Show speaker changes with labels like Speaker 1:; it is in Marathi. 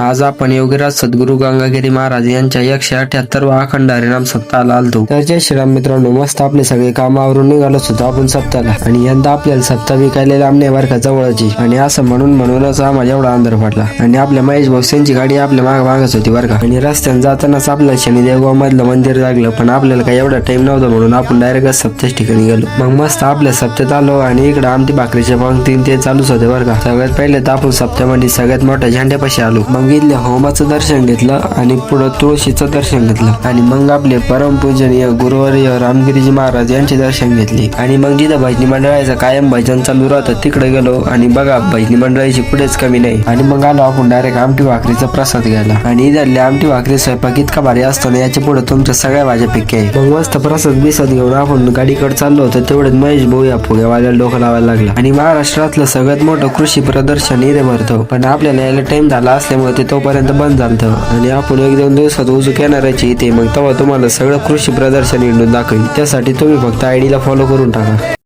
Speaker 1: आज आपण योगीराज सद्गुरू गंगागिरी महाराज यांच्या 178वा अखंड हरिनाम सप्ताहाला आलतो। तर जय श्रीराम मित्रांनो, मस्त आपले सगळे कामावरून निघालो होतो आपण सप्ताहाला, आणि यंदा आपल्याला सप्ताह विकायला लांबणे बरका जवळची, आणि असं म्हणूनच आम्हाला एवढा अंधार पडला। आणि आपल्या महेश भाऊ यांची गाडी आपल्या मागच होती बरं का, आणि रस्त्याने जातानाच आपल्याला शनिदेव मधलं मंदिर लागलं, पण आपल्याला काही एवढा टाइम नव्हता म्हणून आपण डायरेक्ट सप्त्याच्या ठिकाणी गेलो। मग मस्त आपल्या सप्त्यात आलो, आणि इकडे आमटी भाकरीच्या पंक्ती ते चालूच होते बरं का। सगळ्यात पहिले तर आपण सप्त्यामध्ये सगळ्यात मोठ्या झेंड्यापाशी आलो, मग इथल्या होमाचं दर्शन घेतलं आणि पुढे तुळशीचं दर्शन घेतलं, आणि मग आपले परमपूजनीय गुरुवर्य रामगिरीजी महाराज यांचे दर्शन घेतले। आणि मग जिथं भजनी मंडळाचं कायम भजन चालू राहतं तिकडे गेलो, आणि बघा भजनी मंडळाची कुठेच कमी नाही। आणि मग आलो आपण डायरेक्ट आमटी भाकरीचा प्रसाद घ्यायला, आणि इथले आमटी भाकरी स्वयंपाक इतका भारी असतो ना, याच्या पुढे तुमच्या सगळ्या भाज्या पिके आहे। मग मस्त प्रसाद बिसाद घेऊन आपण गाडीकडे चाललो होतो, तेवढ्यात महेश भाऊ या फुग्यावाल्या डोकं लावायला लागला। आणि महाराष्ट्रातलं सगळ्यात मोठं कृषी प्रदर्शन इथे भरतो, पण आपल्याला यायला टाइम झाला असल्यामुळे ते तोपर्यंत बंद झालं, आणि आपण 1-2 दिवसात उजूक येणारची इथे, मग तेव्हा तुम्हाला सगळं कृषी प्रदर्शन हिंडून दाखवेल। त्यासाठी तुम्ही फक्त आयडीला फॉलो करून टाका।